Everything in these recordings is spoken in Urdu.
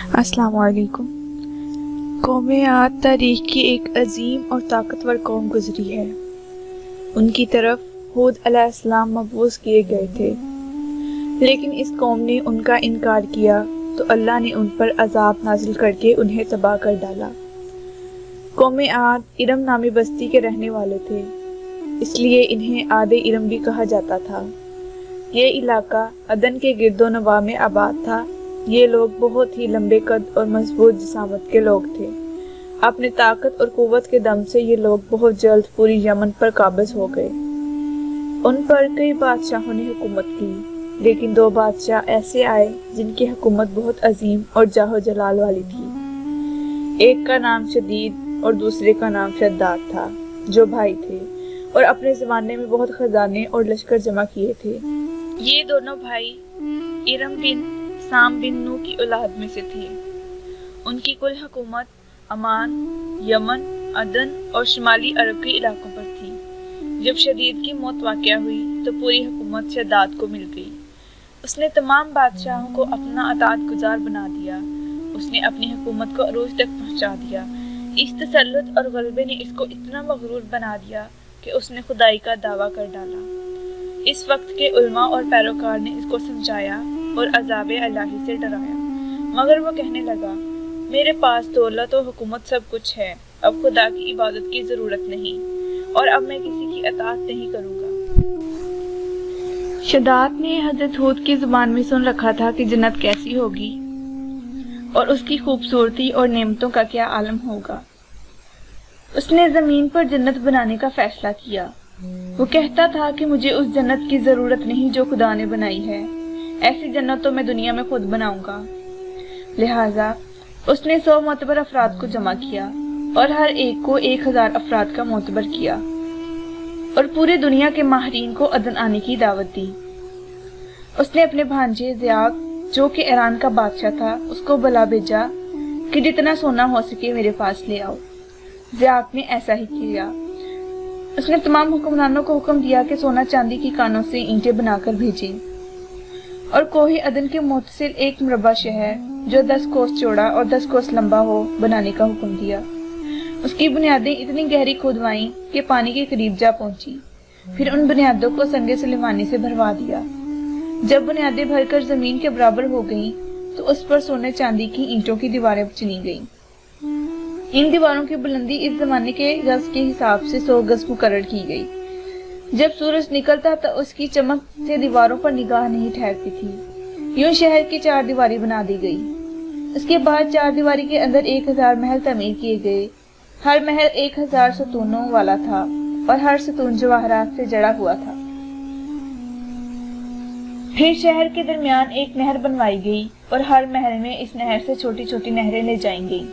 السلام علیکم۔ قوم عاد تاریخ کی ایک عظیم اور طاقتور قوم گزری ہے۔ ان کی طرف ہود علیہ السلام مبعوث کیے گئے تھے، لیکن اس قوم نے ان کا انکار کیا تو اللہ نے ان پر عذاب نازل کر کے انہیں تباہ کر ڈالا۔ قوم عاد ارم نامی بستی کے رہنے والے تھے، اس لیے انہیں عاد ارم بھی کہا جاتا تھا۔ یہ علاقہ عدن کے گرد و نواح میں آباد تھا۔ یہ لوگ بہت ہی لمبے قد اور مضبوط جسامت کے لوگ تھے۔ اپنی طاقت اور قوت کے دم سے یہ لوگ بہت جلد پوری یمن پر قابض ہو گئے۔ ان پر کئی بادشاہوں نے حکومت کی، لیکن دو بادشاہ ایسے آئے جن کی حکومت بہت عظیم اور جاہ و جلال والی تھی۔ ایک کا نام شدید اور دوسرے کا نام شداد تھا، جو بھائی تھے اور اپنے زمانے میں بہت خزانے اور لشکر جمع کیے تھے۔ یہ دونوں بھائی ارم بن سام بن نو کی اولاد میں سے تھے۔ ان کی کل حکومت عمان، یمن، عدن اور شمالی عرب کے علاقوں پر تھی۔ جب شدید کی موت واقع ہوئی تو پوری حکومت شداد کو مل گئی۔ اس نے تمام بادشاہوں کو اپنا اطاعت گزار بنا دیا۔ اس نے اپنی حکومت کو عروج تک پہنچا دیا۔ اس تسلط اور غلبے نے اس کو اتنا مغرور بنا دیا کہ اس نے خدائی کا دعویٰ کر ڈالا۔ اس وقت کے علماء اور پیروکار نے اس کو سمجھایا اور عذاب الہی سے ڈرایا، مگر وہ کہنے لگا، میرے پاس دولت و حکومت سب کچھ ہے، اب خدا کی عبادت کی ضرورت نہیں، اور اب میں کسی کی اطاعت نہیں کروں گا۔ شداد نے حضرت ہود کی زبان میں سن رکھا تھا کہ جنت کیسی ہوگی اور اس کی خوبصورتی اور نعمتوں کا کیا عالم ہوگا۔ اس نے زمین پر جنت بنانے کا فیصلہ کیا۔ وہ کہتا تھا کہ مجھے اس جنت کی ضرورت نہیں جو خدا نے بنائی ہے، ایسی جنت تو میں دنیا میں خود بناؤں گا۔ لہٰذا اس نے 100 معتبر افراد کو جمع کیا اور ہر ایک کو 1000 افراد کا معتبر کیا، اور پورے دنیا کے ماہرین کو عدن آنے کی دعوت دی۔ اس نے اپنے بھانجے زیاق، جو کہ ایران کا بادشاہ تھا، اس کو بلا بھیجا کہ جتنا سونا ہو سکے میرے پاس لے آؤ۔ زیاق نے ایسا ہی کیا۔ اس نے تمام حکمرانوں کو حکم دیا کہ سونا چاندی کی کانوں سے اینٹیں بنا کر بھیجیں، اور کوہ عدن کے متصل ایک مربع شہر جو 10 کوس چوڑا اور 10 کوس لمبا ہو بنانے کا حکم دیا۔ اس کی بنیادیں اتنی گہری کھودوائیں کہ پانی کے قریب جا پہنچی۔ پھر ان بنیادوں کو سنگ سلیمانی سے بھروا دیا۔ جب بنیادیں بھر کر زمین کے برابر ہو گئیں تو اس پر سونے چاندی کی اینٹوں کی دیواریں چنی گئیں۔ ان دیواروں کی بلندی اس زمانے کے گز کے حساب سے 100 گز مقرر کی گئی۔ جب سورج نکلتا تو اس کی چمک سے دیواروں پر نگاہ نہیں ٹھہرتی تھی۔ یوں شہر کی 4 دیواری بنا دی گئی۔ اس کے بعد 4 دیواری کے اندر 1000 محل تعمیر کیے گئے۔ ہر محل 1000 ستونوں والا تھا اور ہر ستون جواہرات سے جڑا ہوا تھا۔ پھر شہر کے درمیان ایک نہر بنوائی گئی اور ہر محل میں اس نہر سے چھوٹی چھوٹی نہریں لے جائیں گئی۔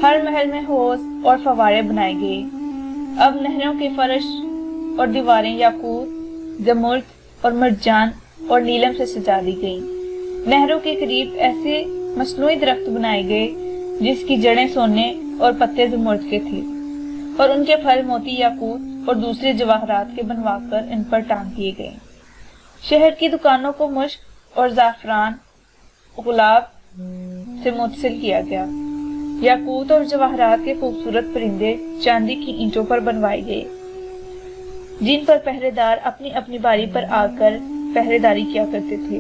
ہر محل میں حوض اور فوارے بنائے گئے۔ اب نہروں کے فرش اور دیواریں یاقوت، زمرد اور مرجان اور نیلم سے سجا دی گئیں۔ نہروں کے قریب ایسے مصنوعی درخت بنائے گئے جس کی جڑیں سونے اور پتے زمرد کے تھے، اور ان کے پھل موتی یاقوت اور دوسرے جواہرات کے بنوا کر ان پر ٹانگ دیے گئے۔ شہر کی دکانوں کو مشک اور زعفران گلاب سے متصل کیا گیا۔ یاقوت اور جواہرات کے خوبصورت پرندے چاندی کی اینٹوں پر بنوائے گئے، جن پر پہرے دار اپنی اپنی باری پر آ کر پہرے داری کیا کرتے تھے۔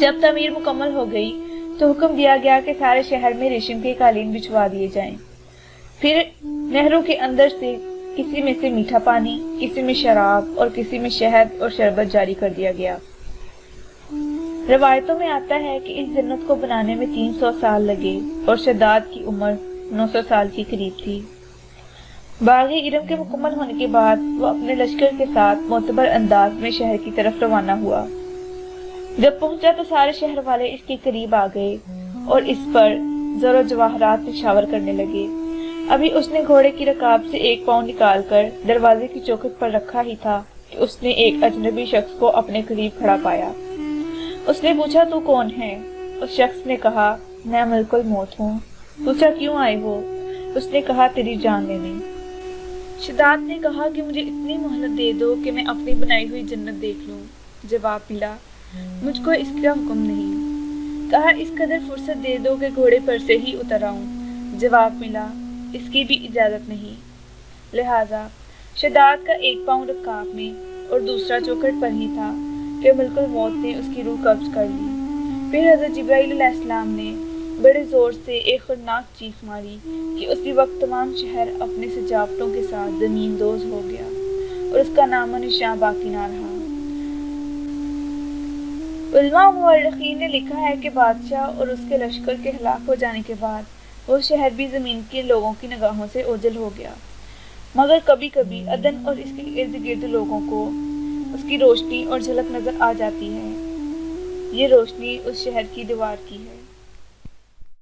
جب تعمیر مکمل ہو گئی تو حکم دیا گیا کہ سارے شہر میں ریشم کے قالین بچھوا دیے جائیں۔ پھر نہروں کے اندر سے کسی میں سے میٹھا پانی، کسی میں شراب اور کسی میں شہد اور شربت جاری کر دیا گیا۔ روایتوں میں آتا ہے کہ اس جنت کو بنانے میں 300 سال لگے اور شداد کی عمر 900 سال کے قریب تھی۔ باغ ارم کے مکمل ہونے کے بعد وہ اپنے لشکر کے ساتھ معتبر انداز میں شہر کی طرف روانہ ہوا۔ جب پہنچا تو سارے شہر والے اس کے قریب آ گئے اور اس پر زر و جواہرات نشاور کرنے لگے۔ ابھی اس نے گھوڑے کی رکاب سے 1 پاؤں نکال کر دروازے کی چوکھٹ پر رکھا ہی تھا کہ اس نے ایک اجنبی شخص کو اپنے قریب کھڑا پایا۔ اس نے پوچھا، تو کون ہے؟ اس شخص نے کہا، میں ملک الموت ہوں۔ پوچھا، کیوں آئے ہو؟ اس نے کہا، تیری جان لینے۔ شداد نے کہا کہ مجھے اتنی مہلت دے دو کہ میں اپنی بنائی ہوئی جنت دیکھ لوں۔ جواب ملا، مجھ کو اس کا حکم نہیں۔ کہا اس قدر فرصت دے دو کہ گھوڑے پر سے ہی اتر آؤں۔ جواب ملا اس کی بھی اجازت نہیں۔ لہٰذا شداد کا ایک پاؤں رکاب میں اور دوسرا چوکھٹ پر ہی تھا کہ ملک الموت نے اس کی روح قبض کر لی۔ پھر حضرت جبرائیل علیہ السلام نے بڑے زور سے ایک خطرناک چیخ ماری کہ اسی وقت تمام شہر اپنے سجاوٹوں کے ساتھ زمین دوز ہو گیا اور اس کا نام و نشان باقی نہ رہا۔ علماء و مورخین نے لکھا ہے کہ بادشاہ اور اس کے لشکر کے ہلاک ہو جانے کے بعد وہ شہر بھی زمین کے لوگوں کی نگاہوں سے اوجھل ہو گیا، مگر کبھی کبھی عدن اور اس کے ارد گرد لوگوں کو اس کی روشنی اور جھلک نظر آ جاتی ہے۔ یہ روشنی اس شہر کی دیوار کی ہے۔